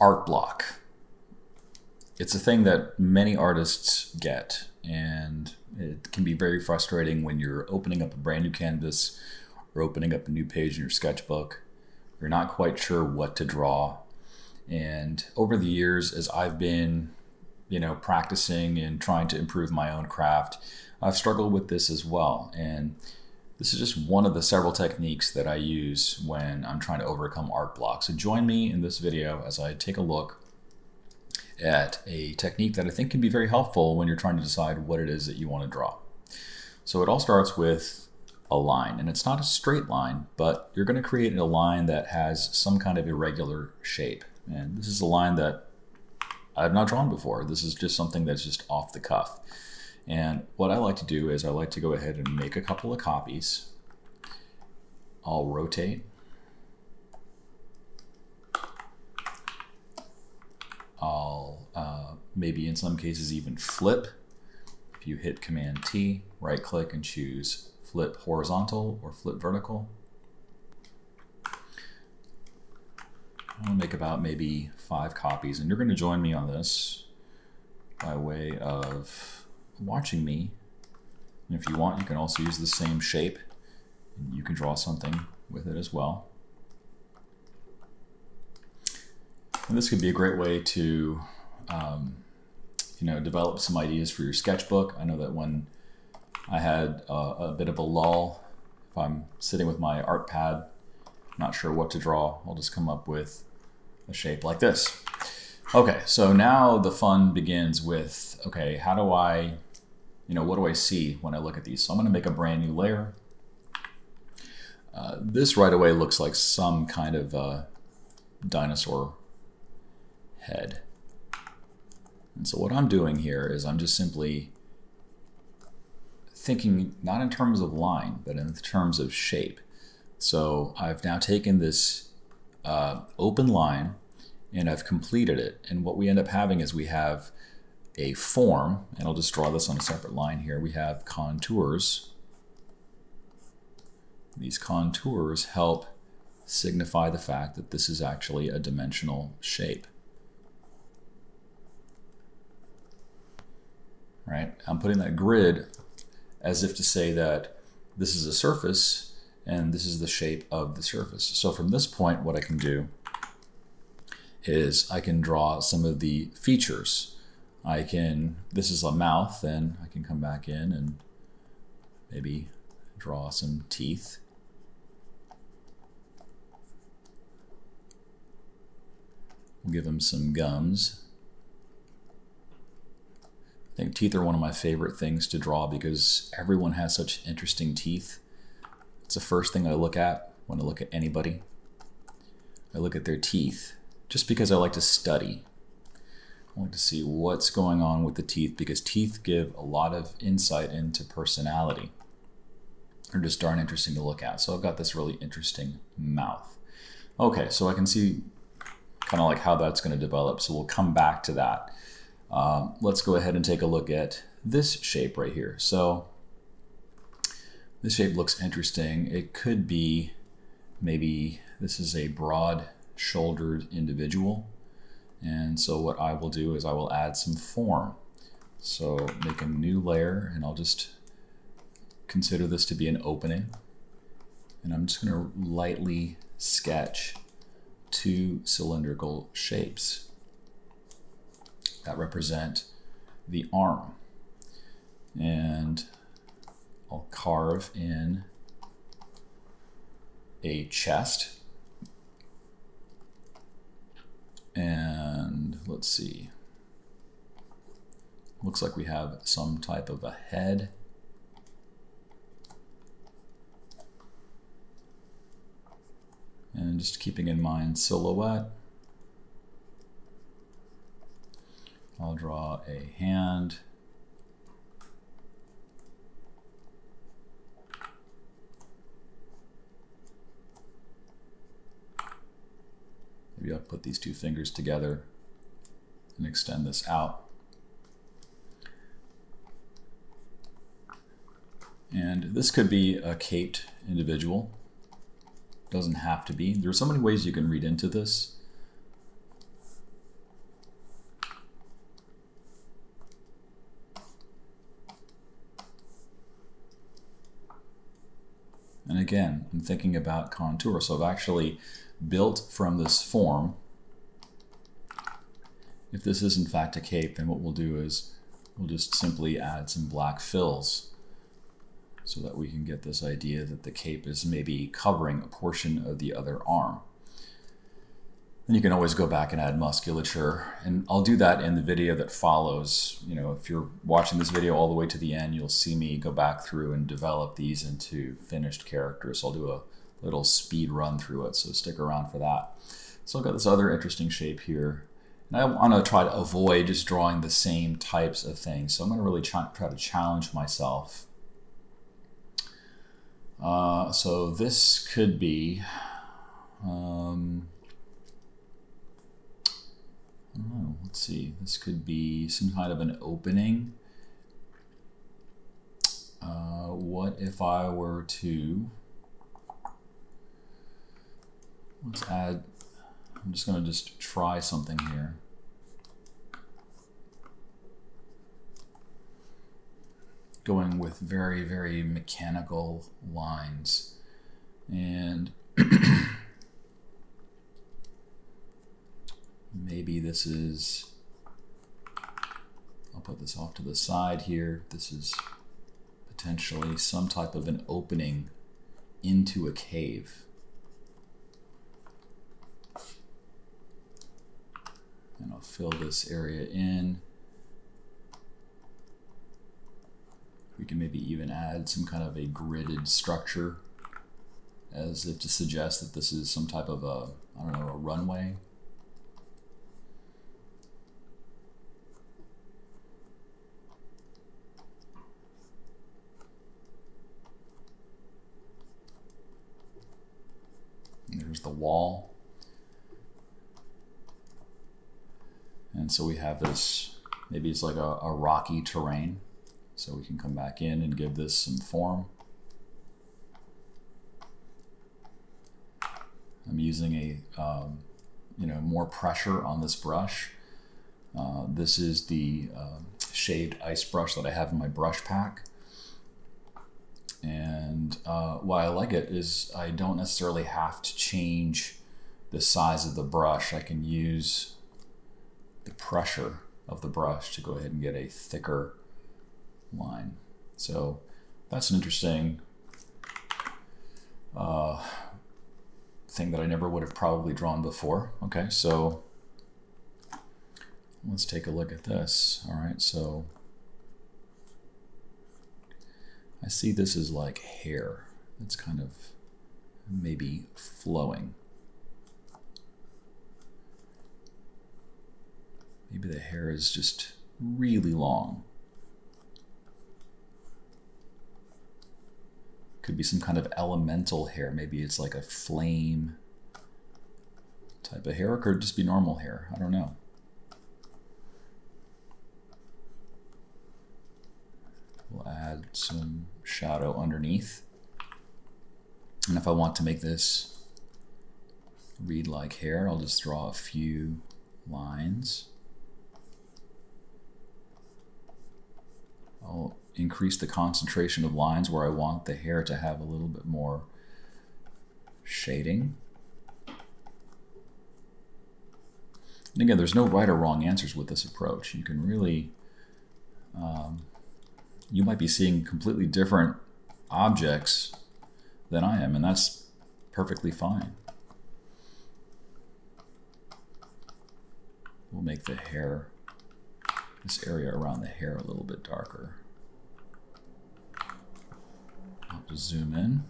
Artblock. It's a thing that many artists get, and it can be very frustrating when you're opening up a brand new canvas or opening up a new page in your sketchbook. You're not quite sure what to draw. And over the years, as I've been, practicing and trying to improve my own craft, I've struggled with this as well. And this is just one of the several techniques that I use when I'm trying to overcome art blocks. So join me in this video as I take a look at a technique that I think can be very helpful when you're trying to decide what it is that you want to draw. So it all starts with a line, and it's not a straight line, but you're going to create a line that has some kind of irregular shape. And this is a line that I've not drawn before. This is just something that's just off the cuff. And what I like to do is I like to go ahead and make a couple of copies. I'll rotate. I'll maybe in some cases even flip. If you hit Command T, right click and choose flip horizontal or flip vertical. I'll make about maybe 5 copies, and you're going to join me on this by way of watching me. And if you want, you can also use the same shape and you can draw something with it as well. And this could be a great way to develop some ideas for your sketchbook. I know that when I had a bit of a lull, if I'm sitting with my art pad, not sure what to draw, I'll just come up with a shape like this. Okay, so now the fun begins with, okay, how do I, what do I see when I look at these? So I'm going to make a brand new layer. This right away looks like some kind of dinosaur head. And so what I'm doing here is I'm just simply thinking not in terms of line, but in terms of shape. So I've now taken this open line and I've completed it. And what we end up having is we have a form, and I'll just draw this on a separate line here. We have contours. These contours help signify the fact that this is actually a dimensional shape. Right? I'm putting that grid as if to say that this is a surface and this is the shape of the surface. So from this point, what I can do is I can draw some of the features. This is a mouth, and I can come back in and maybe draw some teeth. We'll give them some gums. I think teeth are one of my favorite things to draw because everyone has such interesting teeth. It's the first thing I look at when I look at anybody. I look at their teeth just because I like to study. I like to see what's going on with the teeth because teeth give a lot of insight into personality. They're just darn interesting to look at. So I've got this really interesting mouth. Okay, so I can see kind of like how that's going to develop. So we'll come back to that. Let's go ahead and take a look at this shape right here. So this shape looks interesting. It could be maybe this is a broad-shouldered individual. And so what I will do is I will add some form. So make a new layer, and I'll just consider this to be an opening. And I'm just going to lightly sketch 2 cylindrical shapes that represent the arm. And I'll carve in a chest. And let's see. Looks like we have some type of a head. And just keeping in mind silhouette, I'll draw a hand. Maybe I'll put these 2 fingers together and extend this out. And this could be a caped individual. Doesn't have to be. There's so many ways you can read into this. And again, I'm thinking about contour. So I've actually built from this form. If this is in fact a cape, then what we'll do is we'll just simply add some black fills so that we can get this idea that the cape is maybe covering a portion of the other arm. And you can always go back and add musculature, and I'll do that in the video that follows. You know, if you're watching this video all the way to the end, you'll see me go back through and develop these into finished characters. So I'll do a little speed run through it, so stick around for that. So I've got this other interesting shape here, and I want to try to avoid just drawing the same types of things. So I'm going to really try to challenge myself. So this could be, I don't know, let's see, this could be some kind of an opening. What if I were to, let's add, I'm just going to just try something here. Going with very, very mechanical lines. And maybe this is, I'll put this off to the side here. This is potentially some type of an opening into a cave. And I'll fill this area in. We can maybe even add some kind of a gridded structure as if to suggest that this is some type of a, I don't know, a runway. And there's the wall. And so we have this, maybe it's like a rocky terrain. So we can come back in and give this some form. I'm using a, you know, more pressure on this brush. This is the shaved ice brush that I have in my brush pack. And why I like it is I don't necessarily have to change the size of the brush. I can use the pressure of the brush to go ahead and get a thicker line. So that's an interesting thing that I never would have probably drawn before. Okay, so let's take a look at this. All right, so I see this is like hair. It's kind of maybe flowing. Maybe the hair is just really long. Could be some kind of elemental hair. Maybe it's like a flame type of hair, or could just be normal hair. I don't know. We'll add some shadow underneath. And if I want to make this read like hair, I'll just draw a few lines. I'll increase the concentration of lines where I want the hair to have a little bit more shading. And again, there's no right or wrong answers with this approach. You can really, you might be seeing completely different objects than I am, and that's perfectly fine. We'll make the hair, this area around the hair, a little bit darker. I'll have to zoom in,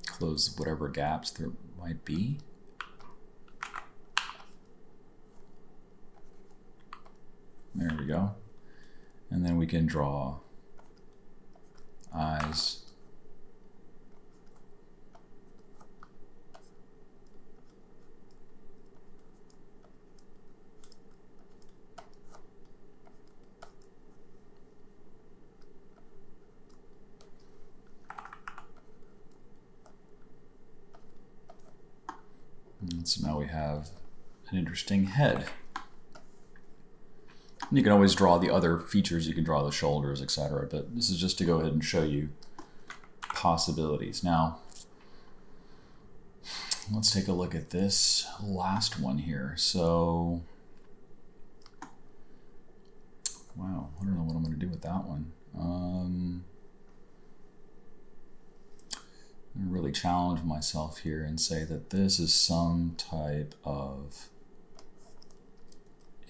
close whatever gaps there might be. There we go. And then we can draw eyes. And so now we have an interesting head. You can always draw the other features, you can draw the shoulders, etc. But this is just to go ahead and show you possibilities. Now, let's take a look at this last one here. So, wow, I don't know what I'm going to do with that one. I'm going to really challenge myself here and say that this is some type of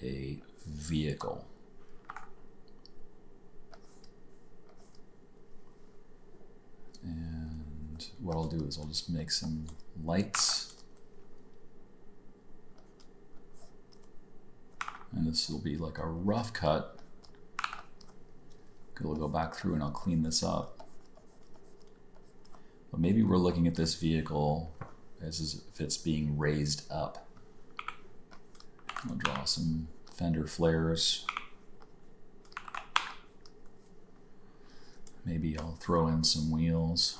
a vehicle. And what I'll do is I'll just make some lights. And this will be like a rough cut. We'll go back through and I'll clean this up. But maybe we're looking at this vehicle as if it's being raised up. I'll draw some fender flares. Maybe I'll throw in some wheels.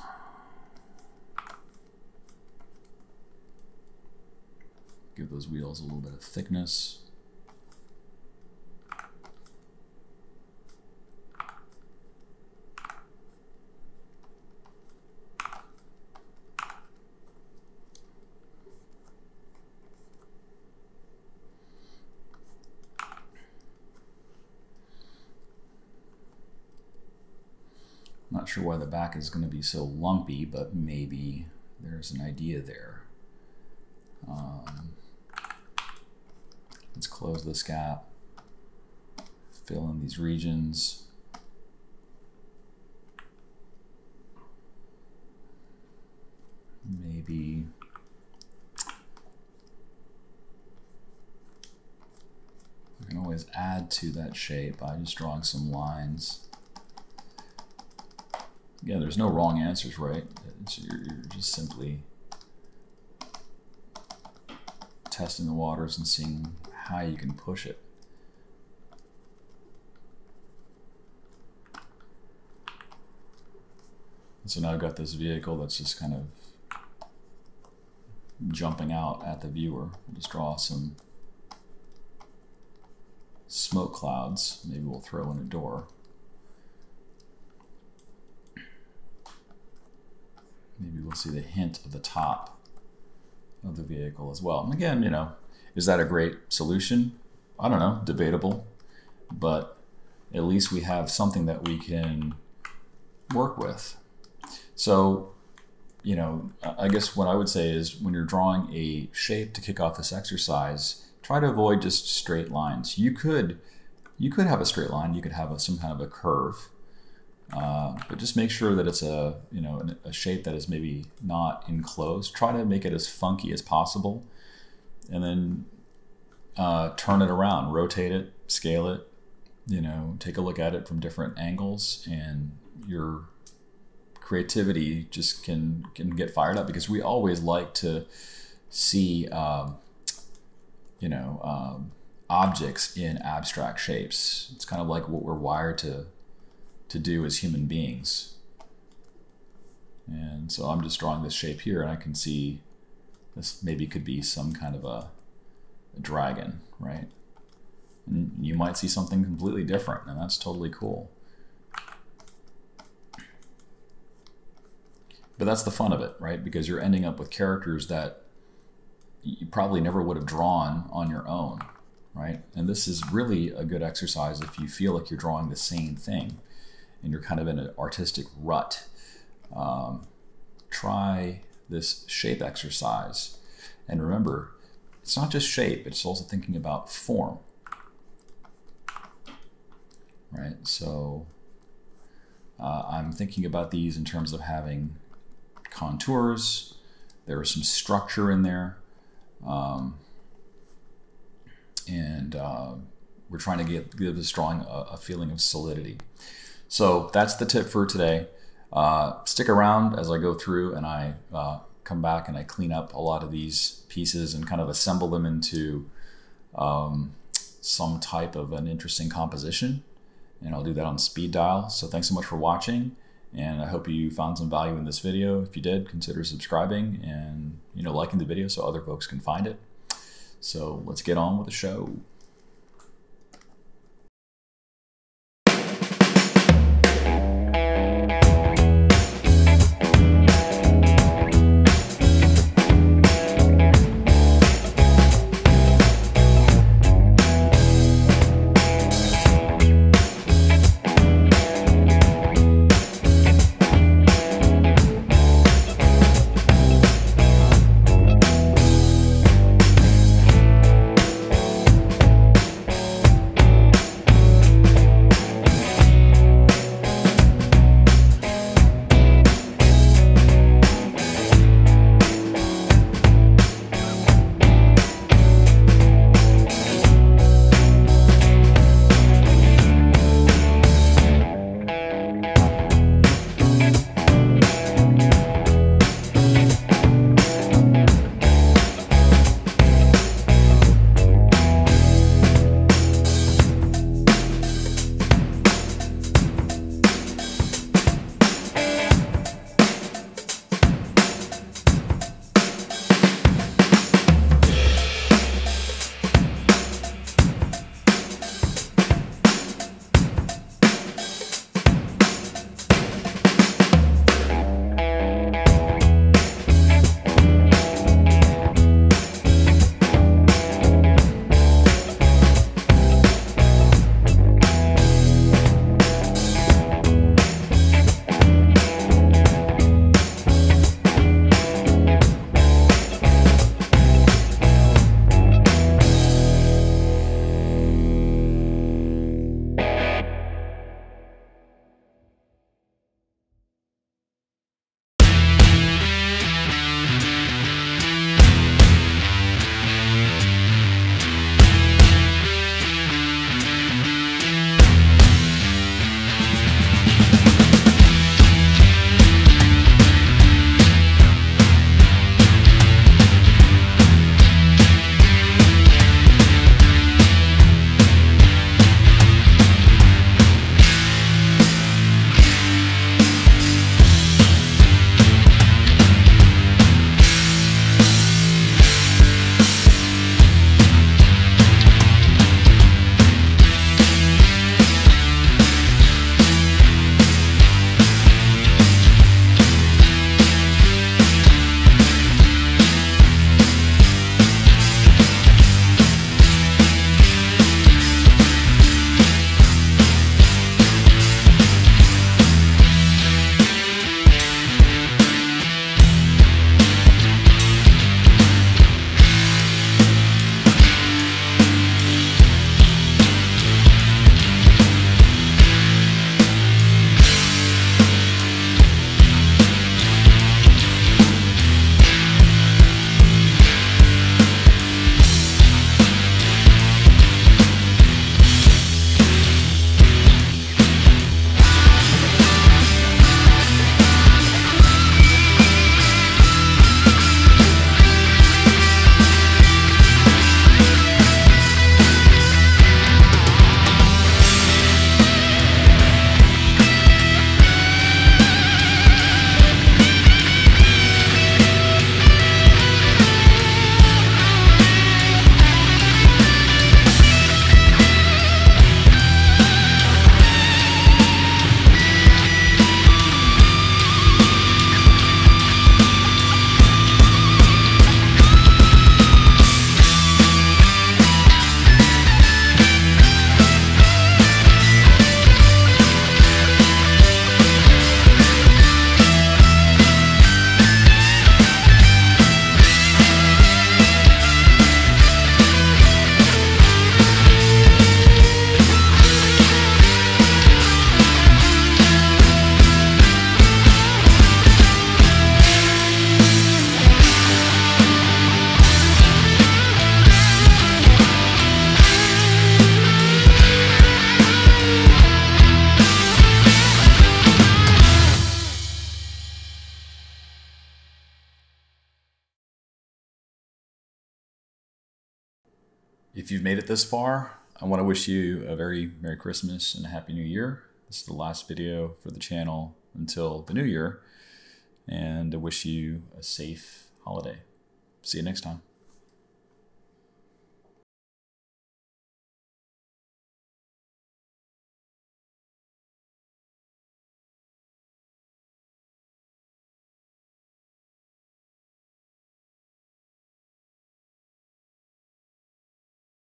Give those wheels a little bit of thickness. Not sure why the back is going to be so lumpy, but maybe there's an idea there. Let's close this gap, fill in these regions. Maybe I can always add to that shape by just drawing some lines. Yeah, there's no wrong answers, right? You're just simply testing the waters and seeing how you can push it. And so now I've got this vehicle that's just kind of jumping out at the viewer. I'll just draw some smoke clouds. Maybe we'll throw in a door. Maybe we'll see the hint of the top of the vehicle as well. And again, you know, is that a great solution? I don't know, debatable, but at least we have something that we can work with. So, you know, I guess what I would say is when you're drawing a shape to kick off this exercise, try to avoid just straight lines. You could have a straight line, you could have some kind of a curve, but just make sure that it's a shape that is maybe not enclosed. Try to make it as funky as possible, and then turn it around, rotate it, scale it, you know, take a look at it from different angles, and your creativity just can get fired up, because we always like to see objects in abstract shapes. It's kind of like what we're wired to do as human beings. And so I'm just drawing this shape here, and I can see this maybe could be some kind of a dragon, right? And you might see something completely different, and that's totally cool. But that's the fun of it, right? Because you're ending up with characters that you probably never would have drawn on your own, right? And this is really a good exercise if you feel like you're drawing the same thing and you're kind of in an artistic rut. Try this shape exercise. And remember, it's not just shape, it's also thinking about form, right? So I'm thinking about these in terms of having contours. There is some structure in there, and we're trying to give this drawing a feeling of solidity. So that's the tip for today. Stick around as I go through and I come back and I clean up a lot of these pieces and kind of assemble them into some type of an interesting composition, and I'll do that on speed dial. So thanks so much for watching, and I hope you found some value in this video. If you did, consider subscribing and liking the video so other folks can find it. So let's get on with the show. If you've made it this far, I want to wish you a very Merry Christmas and a Happy New Year. This is the last video for the channel until the new year, and I wish you a safe holiday. See you next time.